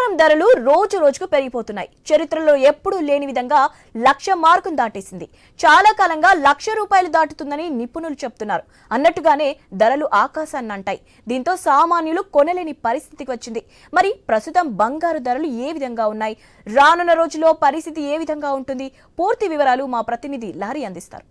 బంగారం ధరలు రోజు రోజుకు పెరిగిపోతున్నాయి. చరిత్రలో ఎప్పుడూ లేని విధంగా 1,00,000 మార్కును దాటేసింది. చాలా కాలంగా ₹1,00,000 దాటుతుందని నిపుణులు చెప్తున్నారు. అన్నట్టుగానే ధరలు ఆకాశాన్ని అంటాయి. దీంతో సామాన్యులు కొనలేని పరిస్థితికి వచ్చింది. మరి ప్రస్తుతం బంగారు ధరలు ఏ విధంగా ఉన్నాయి? రానున్న రోజుల్లో పరిస్థితి ఏ విధంగా ఉంటుంది? పూర్తి వివరాలు మా ప్రతినిధి లారీ అందిస్తారు.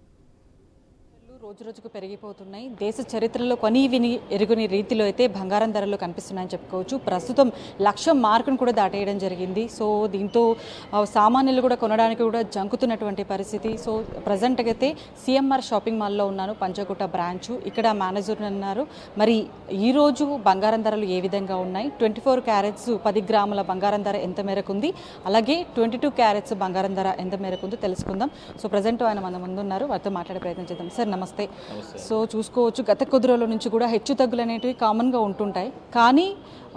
రోజు రోజుకు పెరిగిపోతున్నాయి. దేశ చరిత్రలో కొని విని ఎరుగుని రీతిలో అయితే బంగారం ధరలు కనిపిస్తున్నాయని చెప్పుకోవచ్చు. ప్రస్తుతం 1,00,000 మార్కును కూడా దాటేయడం జరిగింది. సో దీంతో సామాన్యులు కూడా కొనడానికి కూడా జంకుతున్నటువంటి పరిస్థితి. సో ప్రజెంట్గా అయితే సిఎంఆర్ షాపింగ్ మాల్లో ఉన్నాను, పంచగుట్ట బ్రాంచ్. ఇక్కడ మేనేజర్ ఉన్నారు. మరి ఈరోజు బంగారం ధరలు ఏ విధంగా ఉన్నాయి, 24 క్యారెట్స్ 10 గ్రాముల బంగారం ధర ఎంత మేరకు ఉంది, అలాగే 22 క్యారెట్స్ బంగారం ధర ఎంత మేరకు ఉందో తెలుసుకుందాం. సో ప్రజెంట్ ఆయన మన ముందు ఉన్నారు, వారితో మాట్లాడే ప్రయత్నం చేద్దాం. సార్ నమస్తే. సో చూసుకోవచ్చు, గత కొద్ది రోజుల నుంచి కూడా హెచ్చు తగ్గులు అనేటివి కామన్గా ఉంటుంటాయి. కానీ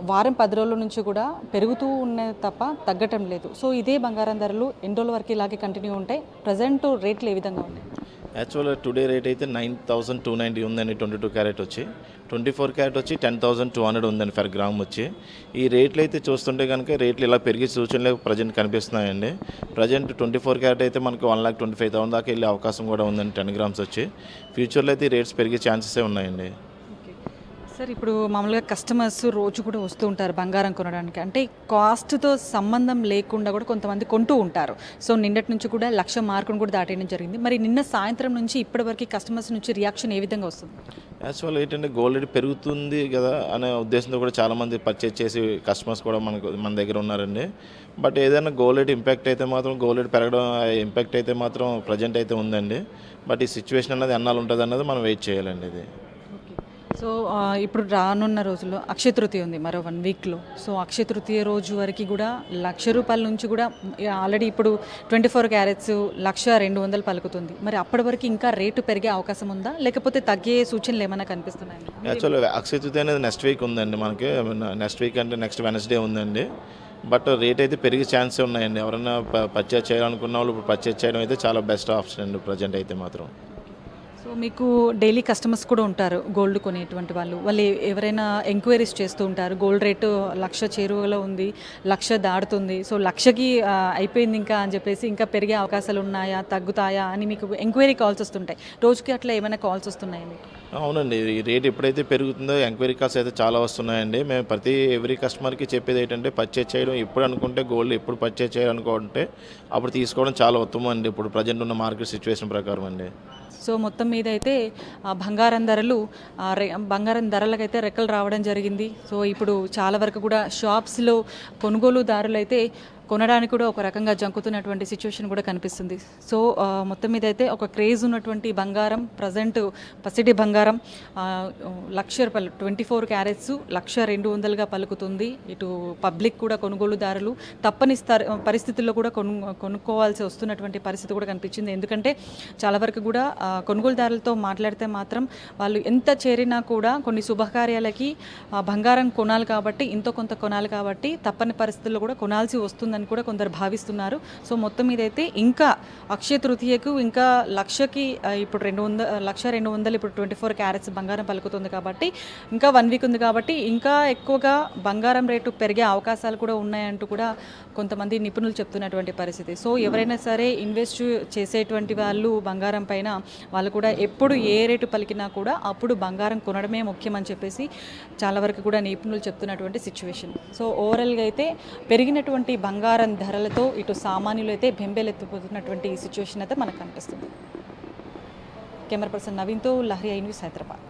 వారం 10 రోజుల నుంచి కూడా పెరుగుతూ ఉన్నాయి తప్ప తగ్గటం లేదు. సో ఇదే బంగారం ధరలు ఎన్ని రోజుల వరకు ఇలాగే కంటిన్యూ ఉంటాయి? ప్రజెంట్ రేట్లు ఏ విధంగా ఉన్నాయి? యాక్చువల్గా టుడే రేట్ అయితే 9,290 ఉందండి. 22 క్యారెట్ వచ్చి 24 క్యారెట్ వచ్చి 10,200 ఉందండి పర్ గ్రామ్ వచ్చి. ఈ రేట్లు అయితే చూస్తుంటే కనుక రేట్లు ఇలా పెరిగే సూచనలు ప్రజెంట్ కనిపిస్తున్నాయండి. ప్రజెంట్ 24 క్యారెట్ అయితే మనకు 1,25,000 దాకా వెళ్ళే అవకాశం కూడా ఉందండి 10 గ్రామ్స్ వచ్చి. ఫ్యూచర్లో అయితే రేట్స్ పెరిగే ఛాన్సెసే ఉన్నాయండి. సార్ ఇప్పుడు మామూలుగా కస్టమర్స్ రోజు కూడా వస్తూ ఉంటారు బంగారం కొనడానికి. అంటే కాస్ట్తో సంబంధం లేకుండా కూడా కొంతమంది కొంటూ ఉంటారు. సో నిన్నటి నుంచి కూడా 1,00,000 మార్కును కూడా దాటేయడం జరిగింది. మరి నిన్న సాయంత్రం నుంచి ఇప్పటివరకు కస్టమర్స్ నుంచి రియాక్షన్ ఏ విధంగా వస్తుంది? యాక్చువల్గా ఏంటంటే గోల్డ్ రేట్ పెరుగుతుంది కదా అనే ఉద్దేశంతో కూడా చాలామంది పర్చేజ్ చేసి కస్టమర్స్ కూడా మన దగ్గర ఉన్నారండి. బట్ ఏదైనా గోల్డ్ రేట్ ఇంపాక్ట్ అయితే మాత్రం గోల్డ్ రేట్ పెరగడం ఇంపాక్ట్ అయితే మాత్రం ప్రజెంట్ అయితే ఉందండి. బట్ ఈ సిచ్యువేషన్ అన్నది ఎన్నాళ్ళు ఉంటుంది అన్నది మనం వెయిట్ చేయాలండి. ఇది సో ఇప్పుడు రానున్న రోజుల్లో అక్షయ తృతీయ ఉంది, మరో 1 వీక్లో. సో అక్షయ తృతీయ రోజు వరకు కూడా ₹1,00,000 నుంచి కూడా ఆల్రెడీ ఇప్పుడు 24 క్యారెట్స్ 1,200 పలుకుతుంది. మరి అప్పటి వరకు ఇంకా రేటు పెరిగే అవకాశం ఉందా, లేకపోతే తగ్గే సూచనలు ఏమైనా కనిపిస్తున్నాయి? యాక్చువల్గా అక్షయ తృతీయ అనేది నెక్స్ట్ వీక్ ఉందండి. మనకి నెక్స్ట్ వీక్ అంటే నెక్స్ట్ వెనస్డే ఉందండి. బట్ రేట్ అయితే పెరిగే ఛాన్సే ఉన్నాయండి. ఎవరైనా పర్చేజ్ చేయాలనుకున్న వాళ్ళు ఇప్పుడు పర్చేజ్ చేయడం అయితే చాలా బెస్ట్ ఆప్షన్ అండి ప్రజెంట్ అయితే మాత్రం. సో మీకు డైలీ కస్టమర్స్ కూడా ఉంటారు గోల్డ్ కొనేటువంటి వాళ్ళు ఎవరైనా ఎంక్వైరీస్ చేస్తూ ఉంటారు. గోల్డ్ రేటు 1,00,000 చేరువలో ఉంది, 1,00,000 దాటుతుంది, సో 1,00,000కి అయిపోయింది ఇంకా అని చెప్పేసి ఇంకా పెరిగే అవకాశాలు ఉన్నాయా, తగ్గుతాయా అని మీకు ఎంక్వైరీ కాల్స్ వస్తుంటాయి. రోజుకి అట్లా ఏమైనా కాల్స్ వస్తున్నాయా మీకు? అవునండి, ఈ రేట్ ఎప్పుడైతే పెరుగుతుందో ఎంక్వైరీ కాల్స్ అయితే చాలా వస్తున్నాయండి. మేము ఎవ్రీ కస్టమర్కి చెప్పేది ఏంటంటే పర్చేజ్ చేయడం ఎప్పుడు అనుకుంటే గోల్డ్ ఎప్పుడు పర్చేజ్ చేయాలనుకుంటే అప్పుడు తీసుకోవడం చాలా ఉత్తమం అండి ఇప్పుడు ప్రజెంట్ ఉన్న మార్కెట్ సిచ్యువేషన్ ప్రకారం అండి. సో మొత్తం మీద అయితే బంగారం ధరలకైతే రెక్కలు రావడం జరిగింది. సో ఇప్పుడు చాలా వరకు కూడా షాప్స్లో కొనుగోలుదారులు అయితే కొనడానికి కూడా ఒక రకంగా జంకుతున్నటువంటి సిచ్యువేషన్ కూడా కనిపిస్తుంది. సో మొత్తం మీద అయితే ఒక క్రేజ్ ఉన్నటువంటి బంగారం ప్రజెంట్ పసిడి బంగారం ₹1,00,000 24 క్యారెట్స్ 1,200గా పలుకుతుంది. ఇటు పబ్లిక్ కూడా కొనుగోలుదారులు తప్పని పరిస్థితుల్లో కూడా కొనుక్కోవాల్సి వస్తున్నటువంటి పరిస్థితి కూడా కనిపించింది. ఎందుకంటే చాలా వరకు కూడా కొనుగోలుదారులతో మాట్లాడితే మాత్రం వాళ్ళు ఎంత చేరినా కూడా కొన్ని శుభకార్యాలకి బంగారం కొనాలి కాబట్టి ఇంతో కొంత కొనాలి కాబట్టి తప్పని పరిస్థితుల్లో కూడా కొనాల్సి వస్తుంది అని కూడా కొందరు భావిస్తున్నారు. సో మొత్తం మీద అయితే ఇంకా అక్షయ తృతీయకు ఇంకా 1,00,000కి ఇప్పుడు 1,200 ఇప్పుడు 24 క్యారెట్స్ బంగారం పలుకుతుంది కాబట్టి ఇంకా 1 వీక్ ఉంది కాబట్టి ఇంకా ఎక్కువగా బంగారం రేటు పెరిగే అవకాశాలు కూడా ఉన్నాయంటూ కూడా కొంతమంది నిపుణులు చెప్తున్నటువంటి పరిస్థితి. సో ఎవరైనా సరే ఇన్వెస్ట్ చేసేటువంటి వాళ్ళు బంగారం పైన వాళ్ళు కూడా ఎప్పుడు ఏ రేటు పలికినా కూడా అప్పుడు బంగారం కొనడమే ముఖ్యమని చెప్పేసి చాలా వరకు కూడా నిపుణులు చెప్తున్నటువంటి సిచ్యువేషన్. సో ఓవరాల్గా అయితే పెరిగినటువంటి బంగారం ధరలతో ఇటు సామాన్యులు అయితే బెంబేలెత్తిపోతున్నటువంటి సిచ్యువేషన్ అయితే మనకు కనిపిస్తుంది. కెమెరా పర్సన్ నవీన్తో లహరి, ఐ న్యూస్, హైదరాబాద్.